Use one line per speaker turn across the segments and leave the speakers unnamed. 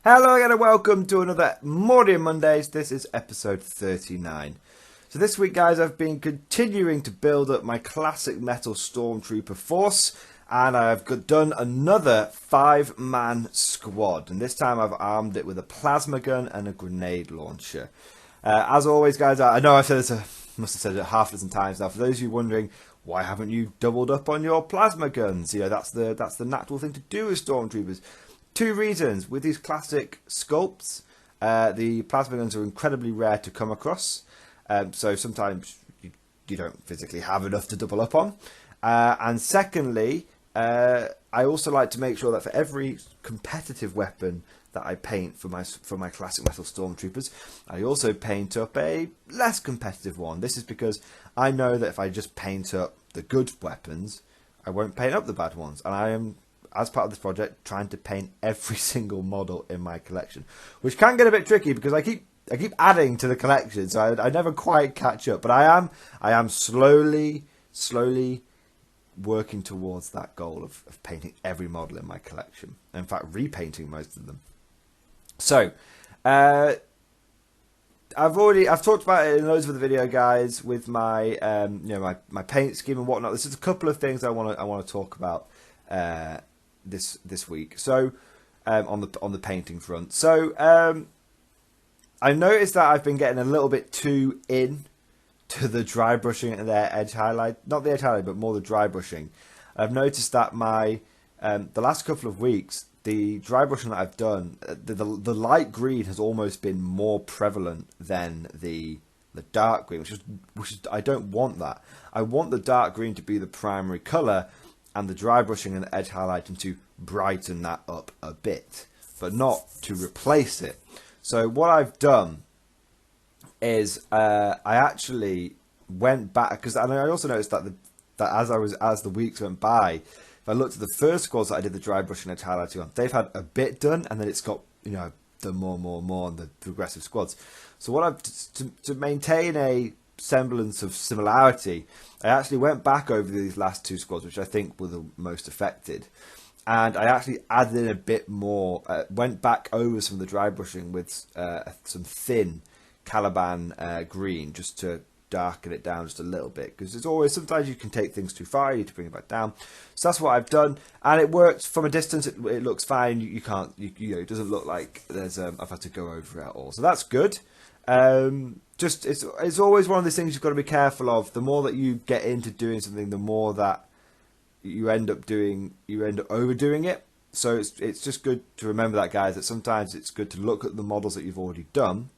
Hello again and welcome to another Mordian Mondays. This is episode 39. So this week, guys, I've been continuing to build up my classic metal stormtrooper force, and I've done another 5-man squad, and this time I've armed it with a plasma gun and a grenade launcher. As always, guys, I know I've said this, must have said it half a dozen times now. For those of you wondering, why haven't you doubled up on your plasma guns? You know, that's the natural thing to do with stormtroopers. Two reasons. With these classic sculpts, the plasma guns are incredibly rare to come across. So sometimes you don't physically have enough to double up on. And secondly, I also like to make sure that for every competitive weapon that I paint for my classic metal stormtroopers, I also paint up a less competitive one. This is because I know that if I just paint up the good weapons, I won't paint up the bad ones. And I am, as part of this project, trying to paint every single model in my collection, which can get a bit tricky because I keep adding to the collection, so I never quite catch up. But I am slowly working towards that goal of painting every model in my collection. In fact, repainting most of them. So, I've talked about it in loads of the video, guys, with my my paint scheme and whatnot. There's just a couple of things I want to talk about this week. So on the painting front. So I noticed that I've been getting a little bit too in to the dry brushing and their edge highlight, not the edge highlight, but more the dry brushing. I've noticed that my the last couple of weeks, the dry brushing that I've done, the light green has almost been more prevalent than the dark green, which is I don't want that. I want the dark green to be the primary color, and the dry brushing and the edge highlighting to brighten that up a bit, but not to replace it. So what I've done is I actually went back, because I also noticed that as the weeks went by, if I looked at the first squads that I did the dry brushing and edge highlighting on, they've had a bit done, and then it's got the more and the progressive squads. So what I've to maintain a semblance of similarity, I actually went back over these last two squads, which I think were the most affected, and I actually added in a bit more, went back over some of the dry brushing with some thin Caliban green, just to darken it down just a little bit, because it's always, sometimes you can take things too far, you need to bring it back down. So that's what I've done, and it works from a distance. It looks fine. You can't, it doesn't look like there's I've had to go over it at all, so that's good. Just it's always one of these things you've got to be careful of. The more that you get into doing something, the more that you end up overdoing it. So it's just good to remember that, guys, that sometimes it's good to look at the models that you've already done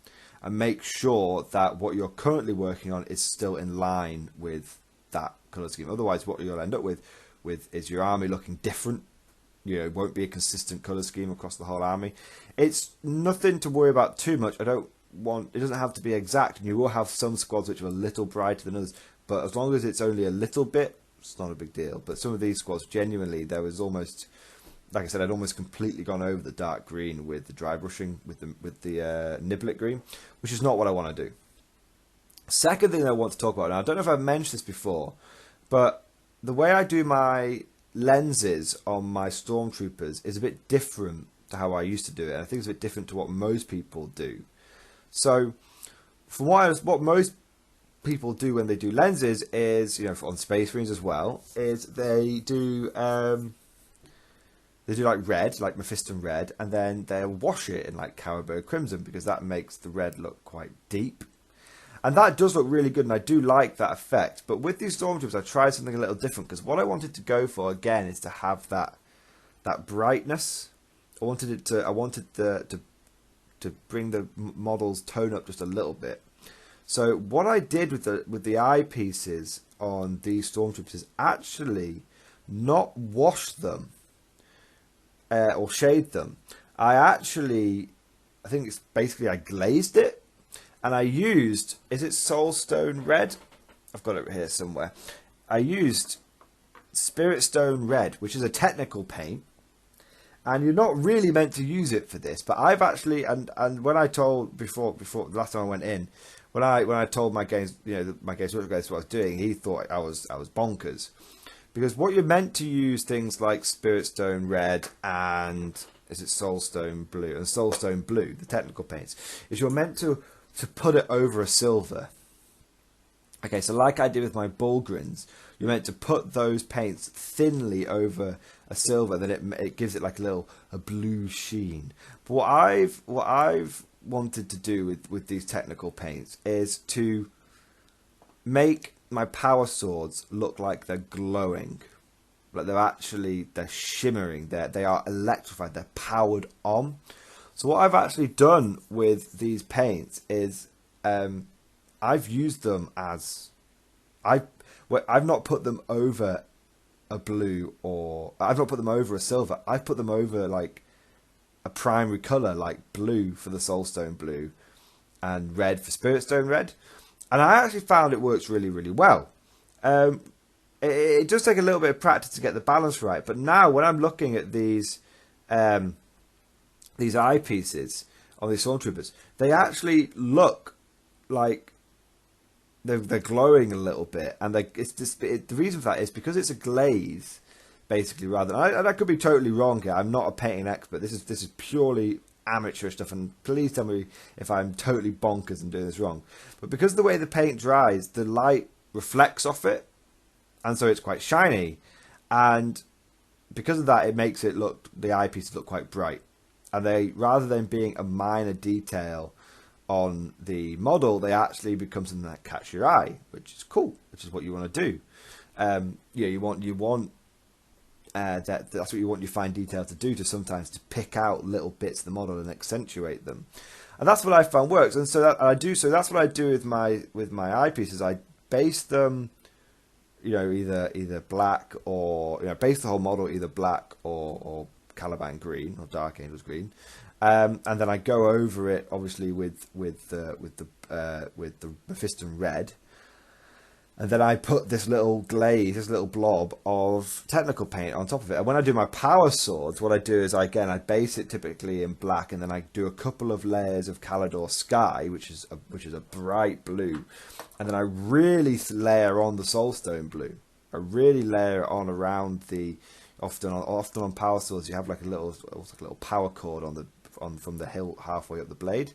and make sure that what you're currently working on is still in line with that color scheme. Otherwise, what you'll end up with is your army looking different. It won't be a consistent color scheme across the whole army. It's nothing to worry about too much. It doesn't have to be exact, and you will have some squads which are a little brighter than others, but as long as it's only a little bit, it's not a big deal. But some of these squads, genuinely, there was almost, like I said, I'd almost completely gone over the dark green with the dry brushing, with the niblet green, which is not what I want to do. Second thing I want to talk about now, I don't know if I've mentioned this before, but the way I do my lenses on my stormtroopers is a bit different to how I used to do it. I think it's a bit different to what most people do. So, from what most people do when they do lenses is, on Space Marines as well, is they do like red, like Mephiston red, and then they'll wash it in like Cowabird Crimson, because that makes the red look quite deep. And that does look really good, and I do like that effect. But with these stormtroopers, I tried something a little different, because what I wanted to go for again is to have that brightness. I wanted to bring the model's tone up just a little bit. So what I did with the eyepieces on these stormtroopers is actually not wash them or shade them. I think it's basically I glazed it, and I used, is it Soulstone Red? I've got it here somewhere. I used Spirit Stone Red, which is a technical paint. And you're not really meant to use it for this, but I've actually, and when I told before the last time I went in, when I told my games, my games workshop guys what I was doing, he thought I was bonkers, because what you're meant to use things like Spirit Stone Red and is it Soulstone Blue? And Soulstone Blue, the technical paints, is you're meant to put it over a silver. Okay, so like I did with my Bulgrins, you're meant to put those paints thinly over a silver, then it gives it like a blue sheen. But what I've wanted to do with these technical paints is to make my power swords look like they're glowing. Like they're shimmering, they are electrified, they're powered on. So what I've actually done with these paints is I've used them as I've not put them over a blue, or I've not put them over a silver. I've put them over like a primary colour, like blue for the Soulstone Blue and red for Spiritstone Red. And I actually found it works really, really well. It does take a little bit of practice to get the balance right, but now when I'm looking at these eyepieces on these Stormtroopers, they actually look like they're glowing a little bit, and the reason for that is because it's a glaze, basically. Rather than, and I could be totally wrong here. I'm not a painting expert. This is purely amateur stuff, and please tell me if I'm totally bonkers and doing this wrong. But because of the way the paint dries, the light reflects off it, and so it's quite shiny, and because of that, it makes it look, the eyepieces look quite bright, and they, rather than being a minor detail on the model, they actually become something that catch your eye, which is cool, which is what you want to do. You want that's what you want your fine detail to do, to sometimes to pick out little bits of the model and accentuate them, and that's what I found works. And so that's what I do with my eyepieces. I base them, either black, or base the whole model either black or Caliban green or Dark Angels green, and then I go over it obviously with the Mephiston red, and then I put this little glaze, this little blob of technical paint on top of it. And when I do my power swords, what I do is I base it typically in black, and then I do a couple of layers of Calidor Sky, which is a bright blue, and then I really layer on the Soulstone Blue. I really layer it on around the often on power swords you have like a little power cord from the hilt halfway up the blade.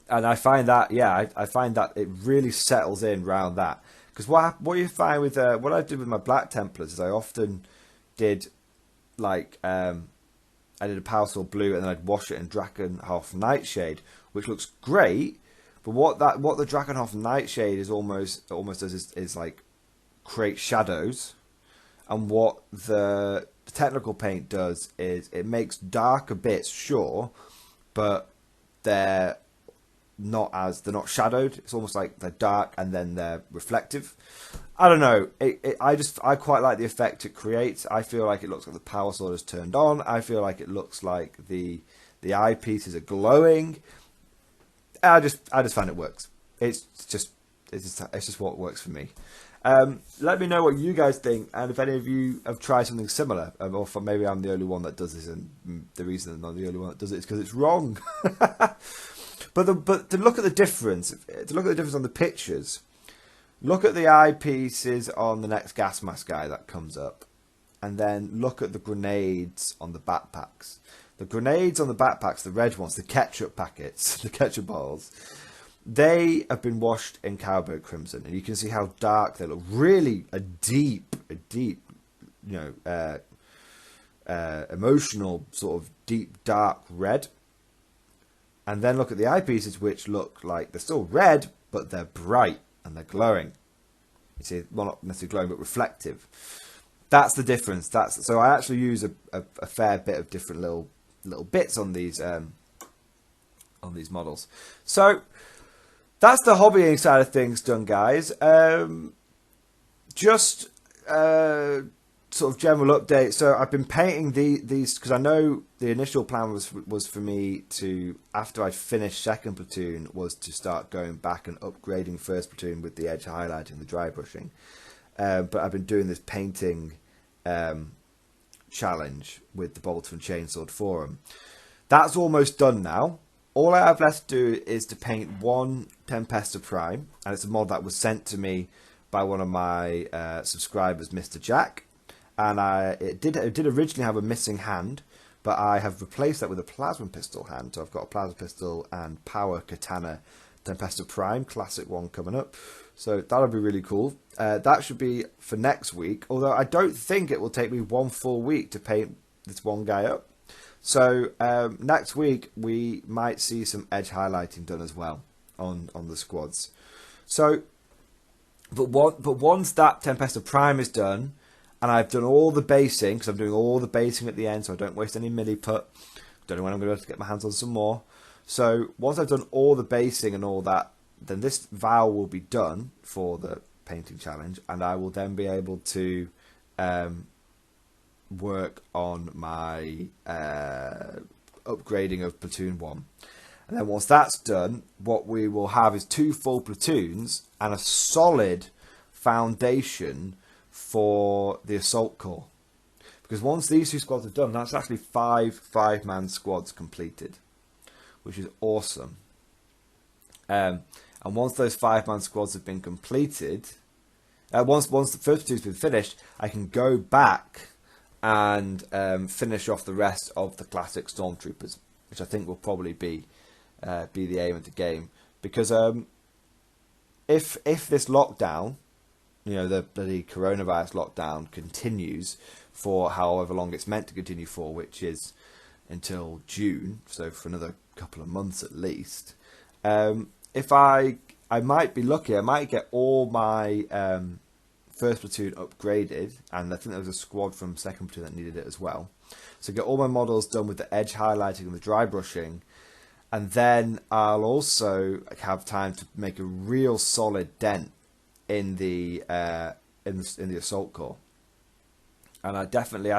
And I find that, I find that it really settles in around that. Because what you find with what I did with my Black Templars is I often did like I did a Power Sword blue, and then I'd wash it in Drakenhof Nightshade, which looks great. But what the Drakenhof Nightshade is almost does is like create shadows, and what the technical paint does is it makes darker bits, sure, but they're not shadowed. It's almost like they're dark and then they're reflective. I don't know. I quite like the effect it creates. I feel like it looks like the power sword is turned on. I feel like it looks like the eyepieces are glowing. I just find it works. It's just what works for me. Let me know what you guys think, and if any of you have tried something similar, or if maybe I'm the only one that does this, and the reason I'm not the only one that does it is because it's wrong. But to look at the difference, on the pictures, look at the eyepieces on the next gas mask guy that comes up, and then look at the grenades on the backpacks. The grenades on the backpacks, the red ones, the ketchup packets, the ketchup bottles, they have been washed in Cowbird Crimson, and you can see how dark they look. Really a deep, emotional sort of deep dark red. And then look at the eyepieces, which look like they're still red, but they're bright and they're glowing. You see, well, not necessarily glowing, but reflective. That's the difference. So I actually use a fair bit of different little bits on these models. So that's the hobbying side of things done, guys. Just sort of general update. So I've been painting these because I know the initial plan was for me to, after I finished second platoon, was to start going back and upgrading first platoon with the edge highlighting, the dry brushing. But I've been doing this painting challenge with the Bolton Chainsword Forum. That's almost done now. All I have left to do is to paint one Tempesta Prime, and it's a mod that was sent to me by one of my subscribers, Mr. Jack. and it did originally have a missing hand, but I have replaced that with a plasma pistol hand. So I've got a plasma pistol and power katana Tempesta Prime classic one coming up. So that'll be really cool. That should be for next week, although I don't think it will take me 1 full week to paint this one guy up. So next week we might see some edge highlighting done as well on the squads. So, but once that Tempesta Prime is done, and I've done all the basing, because I'm doing all the basing at the end, so I don't waste any milliput. Don't know when I'm going to be able to get my hands on some more. So once I've done all the basing and all that, then this vow will be done for the painting challenge, and I will then be able to work on my upgrading of platoon 1. And then once that's done, what we will have is 2 full platoons and a solid foundation for the assault corps. Because once these 2 squads are done, that's actually 5 5-man squads completed, which is awesome. And once those 5-man squads have been completed, once the first platoon's been finished, I can go back and finish off the rest of the classic stormtroopers, which I think will probably be the aim of the game. Because if this lockdown, the coronavirus lockdown continues for however long it's meant to continue for, which is until June, so for another couple of months at least. If I might be lucky, I might get all my first platoon upgraded, and I think there was a squad from second platoon that needed it as well. So get all my models done with the edge highlighting and the dry brushing, and then I'll also have time to make a real solid dent in the assault corps. And I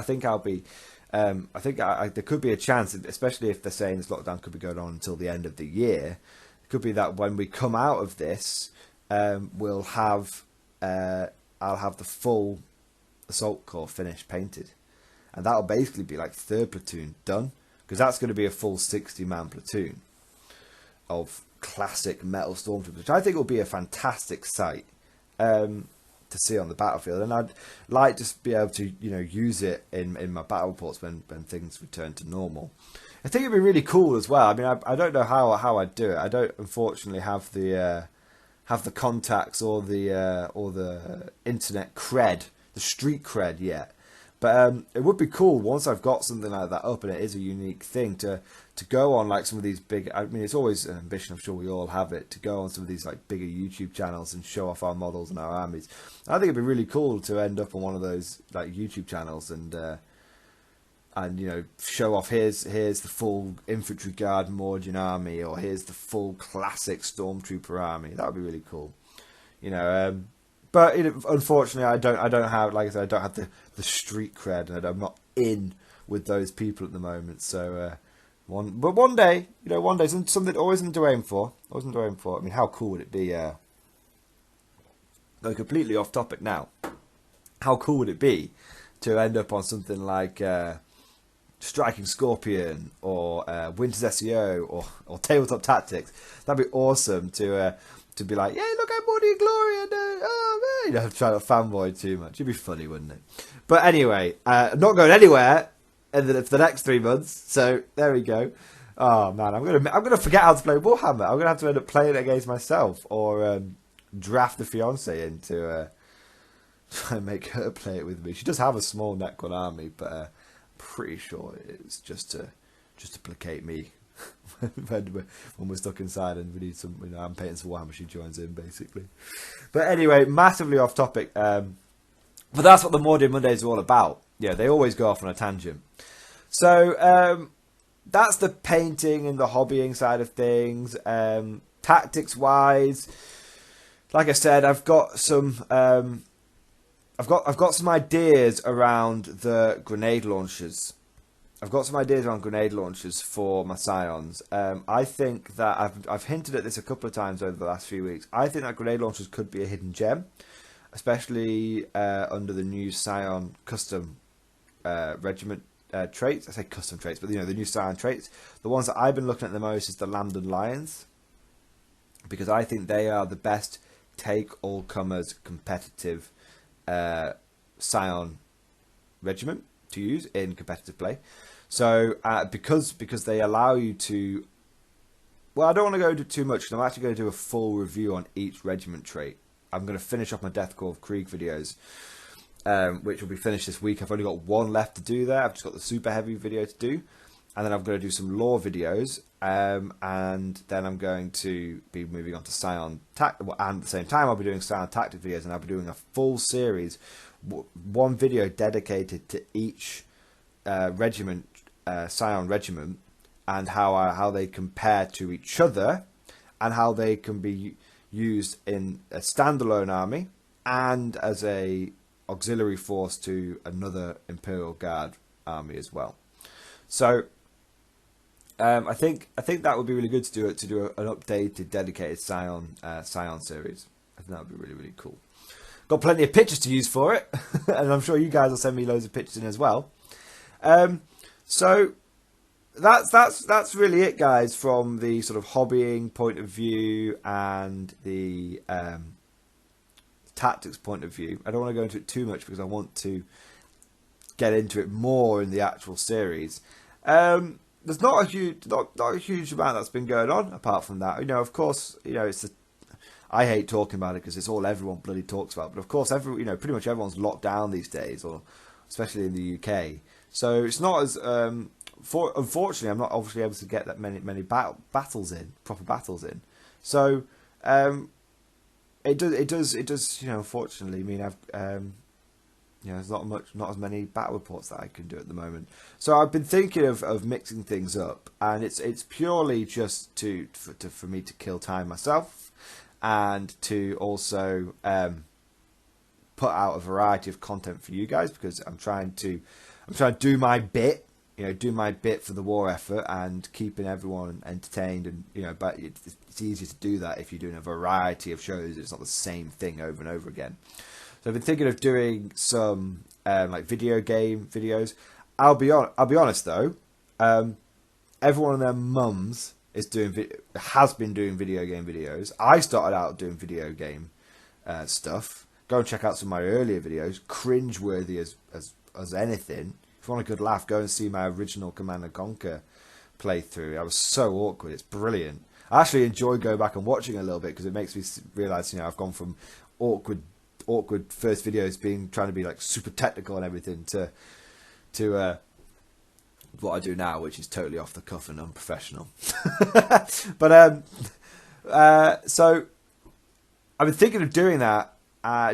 think I'll be. I think there could be a chance, especially if they're saying this lockdown could be going on until the end of the year. It could be that when we come out of this, we'll have I'll have the full assault corps finished painted, and that'll basically be like 3rd platoon done, because that's going to be a full 60-man platoon of classic metal stormtroopers, which I think will be a fantastic sight to see on the battlefield. And I'd like to be able to use it in my battle reports when things return to normal. I think it'd be really cool as well. I mean, I don't know how I'd do it. I don't unfortunately have the contacts or the internet cred, the street cred yet. But it would be cool once I've got something like that up, and it is a unique thing to go on like some of these big. I mean, it's always an ambition. I'm sure we all have it, to go on some of these like bigger YouTube channels and show off our models and our armies. I think it'd be really cool to end up on one of those like YouTube channels and show off here's the full infantry guard Mordian army, or here's the full classic stormtrooper army. That would be really cool, But unfortunately, I don't have, like I said, I don't have the street cred, and I'm not in with those people at the moment. So one day, something always to aim for. I mean, how cool would it be? Going completely off topic now. How cool would it be to end up on something like Striking Scorpion or Winter's SEO or Tabletop Tactics? That'd be awesome to be like, yeah, look, I'm Mordian Glory, and oh man, trying to fanboy too much. It'd be funny, wouldn't it? But anyway, I'm not going anywhere for the next 3 months. So there we go. Oh man, I'm gonna forget how to play Warhammer. I'm gonna have to end up playing it against myself, or draft the fiance in to try and make her play it with me. She does have a small Necron army, but I'm pretty sure it's just to placate me. when we're stuck inside and we need some, I'm painting some Warhammer, she joins in basically. But anyway, massively off topic. But that's what the Mordian Mondays are all about. Yeah, they always go off on a tangent. So that's the painting and the hobbying side of things. Tactics wise, like I said, I've got some ideas around the grenade launchers. I've got some ideas around grenade launchers for my Scions. I think that I've hinted at this a couple of times over the last few weeks. I think that grenade launchers could be a hidden gem, especially under the new Scion custom regiment traits. I say custom traits, but the new Scion traits. The ones that I've been looking at the most is the Lambton Lions, because I think they are the best take all comers competitive Scion regiment to use in competitive play. So because they allow you to, well, I don't want to go into too much, because I'm actually going to do a full review on each regiment trait. I'm going to finish off my Death Corps of Krieg videos, which will be finished this week. I've only got one left to do there. I've just got the super heavy video to do, and then I'm going to do some lore videos, and then I'm going to be moving on to Scion Tactic, and at the same time I'll be doing Scion Tactic videos, and I'll be doing a full series, one video dedicated to each regiment, Scion regiment, and how they compare to each other, and how they can be used in a standalone army and as a auxiliary force to another Imperial Guard army as well. So I think that would be really good to do an updated, dedicated Scion series. I think that would be really, really cool. Got plenty of pictures to use for it, and I'm sure you guys will send me loads of pictures in as well. So that's really it, guys, from the sort of hobbying point of view and the tactics point of view. I don't want to go into it too much because I want to get into it more in the actual series. There's not a huge amount that's been going on apart from that. Of course, I hate talking about it because it's all everyone bloody talks about. But of course, pretty much everyone's locked down these days, or especially in the UK. So it's not as unfortunately, I'm not obviously able to get that many proper battles in. So it does unfortunately mean I've there's not as many battle reports that I can do at the moment. So I've been thinking of mixing things up, and it's purely just for me to kill time myself, and to also put out a variety of content for you guys, because I'm trying to do my bit, for the war effort and keeping everyone entertained, and but it's easier to do that if you're doing a variety of shows. It's not the same thing over and over again. So I've been thinking of doing some like video game videos. I'll be honest though, everyone and their mums has been doing video game videos. I started out doing video game stuff. Go and check out some of my earlier videos. Cringeworthy as anything. If you want a good laugh, go and see my original Command & Conquer playthrough. I was so awkward. It's brilliant. I actually enjoy going back and watching it a little bit, because it makes me realise, I've gone from awkward first videos trying to be like super technical and everything to what I do now, which is totally off the cuff and unprofessional. But so I've been thinking of doing that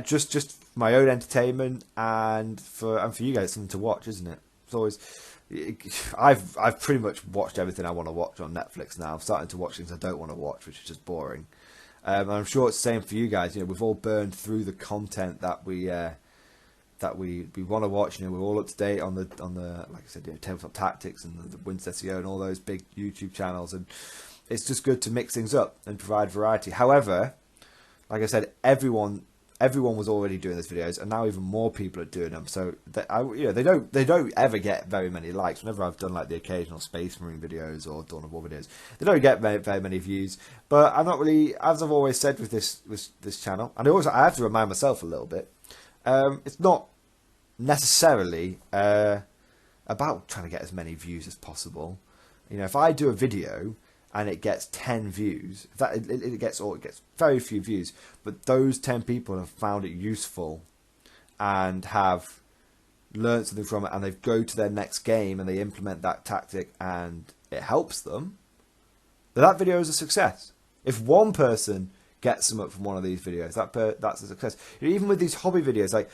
just for my own entertainment, and for you guys, something to watch, isn't it? It's always, I've pretty much watched everything I want to watch on Netflix now. I'm starting to watch things I don't want to watch, which is just boring. And I'm sure it's the same for you guys. We've all burned through the content that we want to watch. We're all up to date on the like I said, Tabletop Tactics and the Winst SEO and all those big YouTube channels, and it's just good to mix things up and provide variety. However, like I said, everyone was already doing those videos, and now even more people are doing them. So they don't ever get very many likes. Whenever I've done like the occasional Space Marine videos or Dawn of War videos, they don't get very many views. But I'm not really, as I've always said with this channel, and I have to remind myself a little bit. It's not necessarily about trying to get as many views as possible. If I do a video and it gets 10 views, it gets very few views, but those 10 people have found it useful and have learned something from it, and they go to their next game and they implement that tactic and it helps them, that video is a success. If one person gets something from one of these videos, that's a success. Even with these hobby videos, like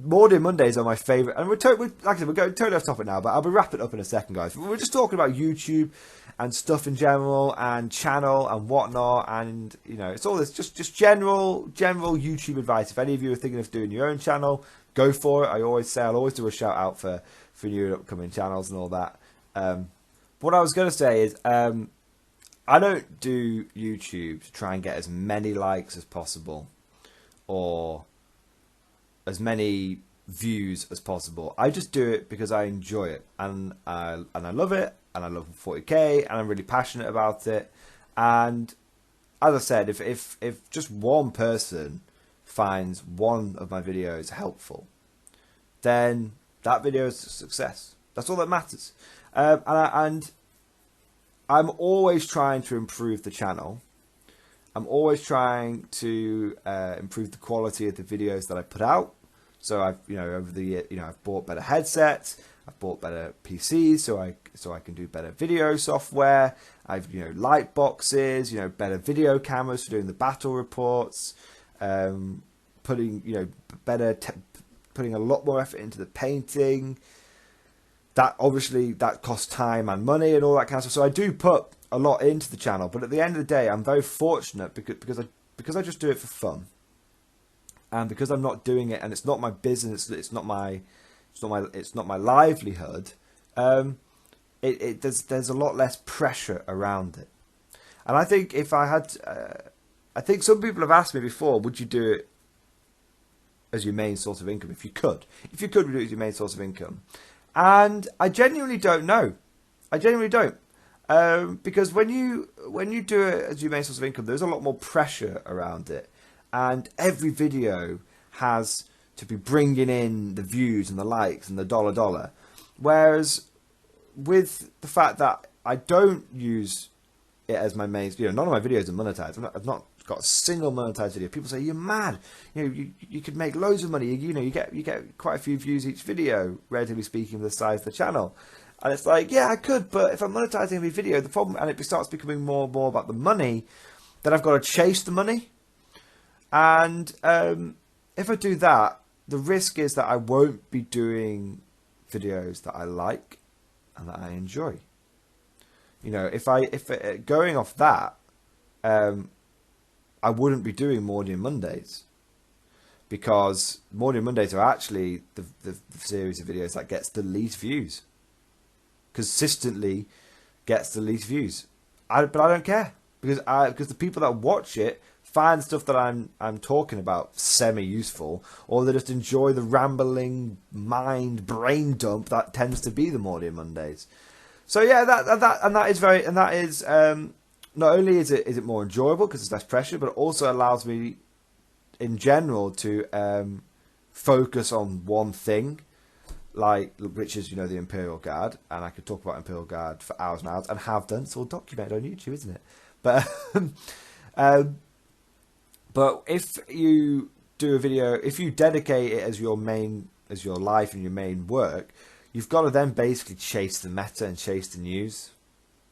Mordian Mondays are my favourite, and like I said, we're going totally off topic now, but I'll be wrapping up in a second, guys. We're just talking about YouTube and stuff in general, and channel and whatnot, and it's all this just general YouTube advice. If any of you are thinking of doing your own channel, go for it. I'll always do a shout out for new and upcoming channels and all that. What I was going to say is, I don't do YouTube to try and get as many likes as possible, or as many views as possible. I just do it because I enjoy it, and I love it, and I love 40k, and I'm really passionate about it. And as I said, if just one person finds one of my videos helpful, then that video is a success. That's all that matters. And I'm always trying to improve the channel. I'm always trying to improve the quality of the videos that I put out. So I've, over the year, I've bought better headsets. I've bought better PCs so I can do better video software. I've, light boxes, better video cameras for doing the battle reports. Putting a lot more effort into the painting. That obviously costs time and money and all that kind of stuff. So I do put a lot into the channel, but at the end of the day, I'm very fortunate because I just do it for fun, and because I'm not doing it, and it's not my business. It's not my livelihood. There's a lot less pressure around it, and I think if I had, I think some people have asked me before, would you do it as your main source of income? If you could do it as your main source of income. And I genuinely don't know. I genuinely don't. Because when you do it as your main source of income, there's a lot more pressure around it. And every video has to be bringing in the views and the likes and the dollar. Whereas with the fact that I don't use it as my main, none of my videos are monetized. I've not got a single monetized video. People say, you're mad. You could make loads of money. You get quite a few views each video, relatively speaking, the size of the channel. And it's like, yeah, I could, but if I'm monetizing every video, the problem, and it starts becoming more and more about the money, then I've got to chase the money. And if I do that, the risk is that I won't be doing videos that I like and that I enjoy. If going off that, I wouldn't be doing Mordian Mondays, because Mordian Mondays are actually the series of videos that gets the least views. Consistently gets the least views. But I don't care, because the people that watch it find stuff that I'm talking about semi-useful, or they just enjoy the rambling brain dump that tends to be the Mordian Mondays. So yeah, that is not only is it more enjoyable because it's less pressure, but it also allows me, in general, to focus on one thing, which is the Imperial Guard, and I could talk about Imperial Guard for hours and hours, and have done. It's all documented on YouTube, isn't it? But if you do a video, if you dedicate it as your life and your main work, you've got to then basically chase the meta and chase the news.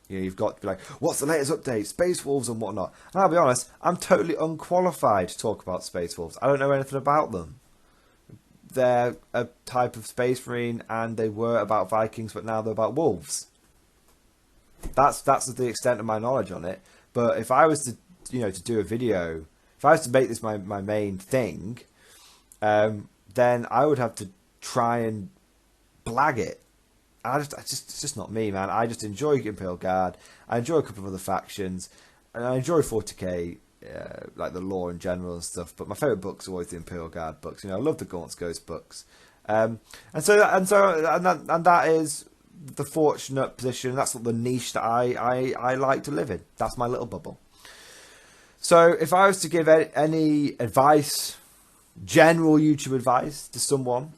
You've got to be like, what's the latest update? Space Wolves and whatnot. And I'll be honest, I'm totally unqualified to talk about Space Wolves. I don't know anything about them. They're a type of Space Marine, and they were about Vikings, but now they're about wolves. That's the extent of my knowledge on it. But if I was to do a video, if I was to make this my main thing, then I would have to try and blag it. It's just not me, man. I just enjoy Imperial Guard. I enjoy a couple of other factions, and I enjoy 40k, like the lore in general and stuff. But my favourite books are always the Imperial Guard books. I love the Gaunt's Ghost books, and that is the fortunate position. That's the niche that I like to live in. That's my little bubble. So if I was to give any advice, general YouTube advice, to someone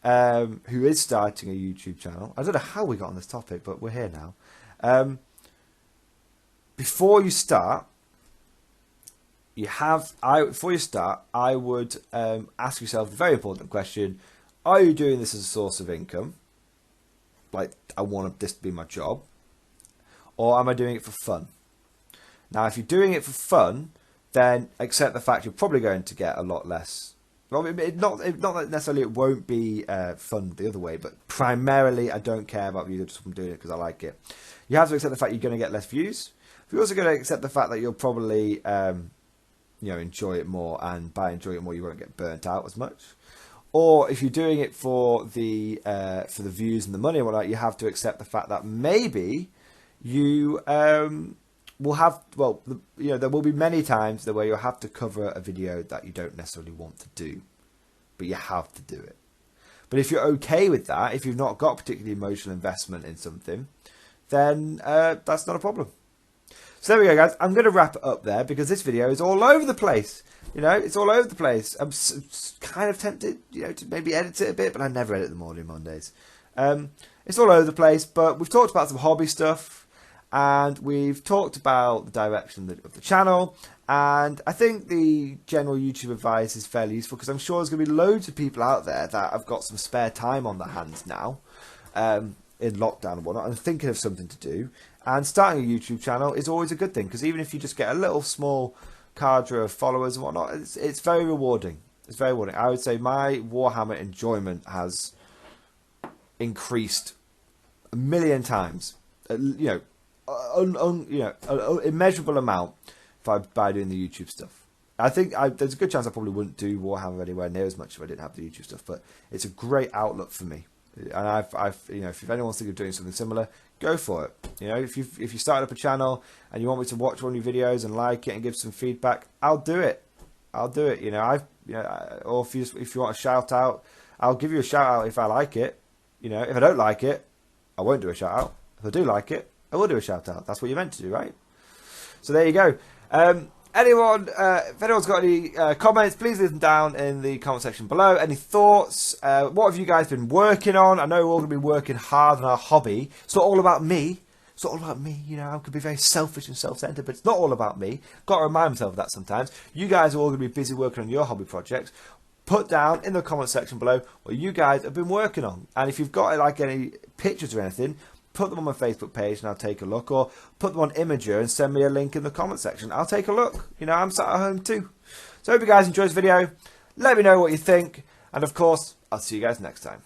who is starting a YouTube channel, I don't know how we got on this topic, but we're here now. Before you start, I would ask yourself the very important question: are you doing this as a source of income? Like, I want this to be my job, or am I doing it for fun? Now, if you're doing it for fun, then accept the fact you're probably going to get a lot less. Well, not that necessarily it won't be fun the other way, but primarily I don't care about views. I'm doing it because I like it. You have to accept the fact you're going to get less views. You're also going to accept the fact that you'll probably enjoy it more, and by enjoying it more, you won't get burnt out as much. Or if you're doing it for the views and the money and whatnot, you have to accept the fact that maybe you will have, there will be many times where you'll have to cover a video that you don't necessarily want to do, but you have to do it. But if you're okay with that, if you've not got particularly emotional investment in something, then that's not a problem. So there we go, guys. I'm going to wrap it up there because this video is all over the place. You know, it's all over the place. I'm kind of tempted, you know, to maybe edit it a bit, but I never edit the Mordian Mondays. It's all over the place, but we've talked about some hobby stuff, and we've talked about the direction of the channel, and I think the general YouTube advice is fairly useful, because I'm sure there's going to be loads of people out there that have got some spare time on their hands now, in lockdown and whatnot, and thinking of something to do. And starting a YouTube channel is always a good thing, because even if you just get a little small cadre of followers and whatnot, it's very rewarding. It's very rewarding. I would say my Warhammer enjoyment has increased a million times. You know, an immeasurable amount by doing the YouTube stuff. I think there's a good chance I probably wouldn't do Warhammer anywhere near as much if I didn't have the YouTube stuff. But it's a great outlet for me. And I've you know, if anyone's thinking of doing something similar, go for it. You know, if you started up a channel and you want me to watch one of your videos and like it and give some feedback, I'll do it. I'll do it. You know, or if you want a shout out, I'll give you a shout out if I like it. You know, if I don't like it, I won't do a shout out. If I do like it, I will do a shout out. That's what you're meant to do, right? So there you go. If anyone's got any comments, please leave them down in the comment section below. Any thoughts? What have you guys been working on? I know we're all going to be working hard on our hobby. It's not all about me. It's not all about me. You know, I could be very selfish and self-centered, but it's not all about me. Got to remind myself of that sometimes. You guys are all going to be busy working on your hobby projects. Put down in the comment section below what you guys have been working on. And if you've got like any pictures or anything, put them on my Facebook page and I'll take a look, or put them on Imager and send me a link in the comment section. I'll take a look. You know, I'm sat at home too. So I hope you guys enjoyed this video. Let me know what you think, and of course, I'll see you guys next time.